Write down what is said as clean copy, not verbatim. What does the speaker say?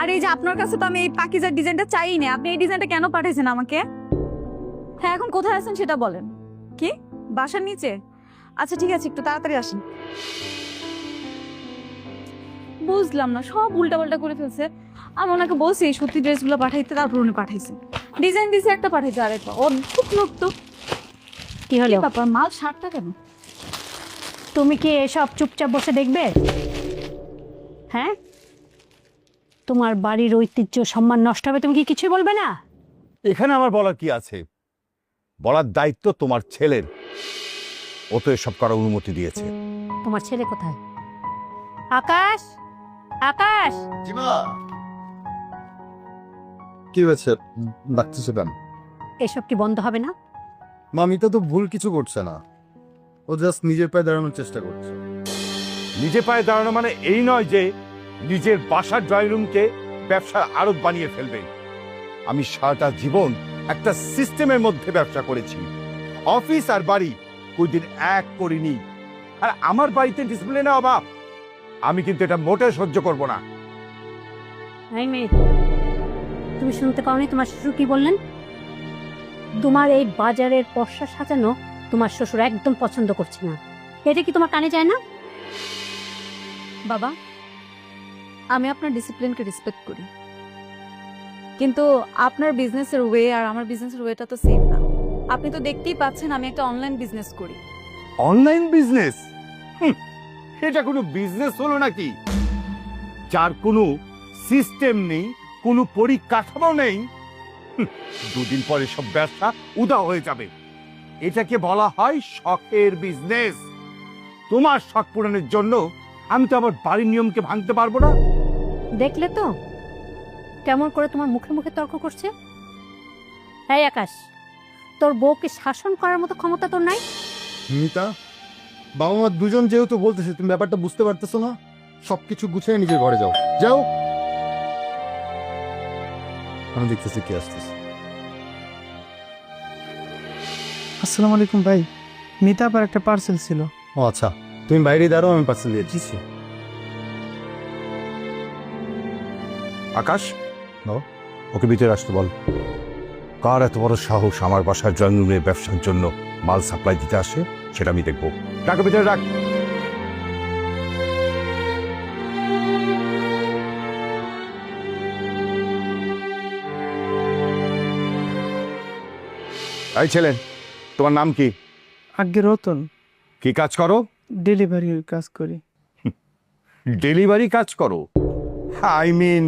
আর এই যে আপনার কাছে তো আমি এই পাকিজার ডিজাইনটা চাই না, আপনি এই ডিজাইনটা কেন পাঠিয়েছেন আমাকে? হ্যাঁ, এখন কোথায় আছেন সেটা বলেন। কি, বাসার নিচে? আচ্ছা ঠিক আছে, একটু তাড়াতাড়ি আসেন। বুঝলাম না, সব উল্টাপাল্টা করে ফেলছে। আমি ওনাকে বলছি এই সত্যি ড্রেসগুলো পাঠাইতে, তারপর উনি পাঠাইছে। ডিজাইন দিছে একটা, পাঠাইছে আরেকটা। অদ্ভুত লোক তো। কি হলো? ব্যাপার, মাল শার্টটা কেন? তুমি কি এসব চুপচাপ বসে দেখবে? হ্যাঁ, তোমার বাড়ির ঐতিহ্য সম্মান নষ্ট হবে, তুমি কি কিছুই বলবে না? এখানে আমার বলার কি আছে? বলার দায়িত্ব তোমার ছেলের। ও তো এসব করার অনুমতি দিয়েছে। তোমার ছেলে কোথায়? আকাশ, আকাশ! কি হয়েছে, ডাকতেছো কেন? এসব কি বন্ধ হবে না? মামিতা তো ভুল কিছু করছে না, ও জাস্ট নিজের পায়ে দাঁড়ানোর চেষ্টা করছে। নিজে পায়ে দাঁড়ানো মানে এই নয় যে নিজের বাসার ড্রয়িং রুমকে ব্যবসার আড়ত বানিয়ে ফেলবে। আমি সারাটা জীবন একটা সিস্টেমের মধ্যে ব্যবসা করেছি। অফিস আর বাড়ি কোনদিন এক করিনি। আর আমার বাড়িতে ডিসিপ্লিনের অভাব, আমি কিন্তু এটা মোটেও সহ্য করব না। এই মেয়ে, তুমি শুনতে পাওনি তোমার শ্বশুর কি বললেন? তোমার এই বাজারের পসরা সাজানো তোমার শ্বশুর একদম পছন্দ করছে না। এটা কি তোমার কানে যায় না? বাবা, আমি আপনার ডিসিপ্লিনকে রেসপেক্ট করি, কিন্তু আপনার বিজনেসের ওয়ে আর আমার বিজনেসের ওয়েটা তো সেম না। আপনি তো দেখতেই পাচ্ছেন আমি একটা অনলাইন বিজনেস করি। Online business? এটা কোনো বিজনেস হলো নাকি? যার কোনো সিস্টেম নেই, কোনো পরিকাঠামো নেই। দুদিন পরে সব ব্যবসা উধাও হয়ে যাবে। এটাকে বলা হয় শখের বিজনেস। তোমার শখ পূরণের জন্য আমি তো আমার বাড়ির নিয়মকে ভাঙতে পারবো না। দেখলে তো কেমন করে তোমার মুখে মুখে তর্ক করছে। এই আকাশ, তোর বউকে শাসন করার মতো ক্ষমতা তোর নাই? মিতা, বাবা মা দুজন যেহেতু বলতেছে, তুমি ব্যাপারটা বুঝতে পারতেছো না? সবকিছু গুছিয়ে নিজের ঘরে যাও, যাও। আমি দেখতেছি কি আসতেছে। আসসালামু আলাইকুম ভাই, মিতা আবার একটা পার্সেল ছিল। ও আচ্ছা, তুমি বাইরে দাঁড়াও, আমি পার্সেল দিয়ে দিচ্ছি। আকাশ, বাবা? ওকে ভিতরে আসতে বল। কার এত বড় সাহস আমার বাসার ড্রয়িং রুমে ব্যবসার জন্য মাল সাপ্লাই দিতে আসে, সেটা আমি দেখবো। টাকা ভিতরে রাখ। এই ছেলে, তোমার নাম কি? আগে রতন, কি কাজ করো? ডেলিভারির কাজ করি। ডেলিভারি কাজ করো? I mean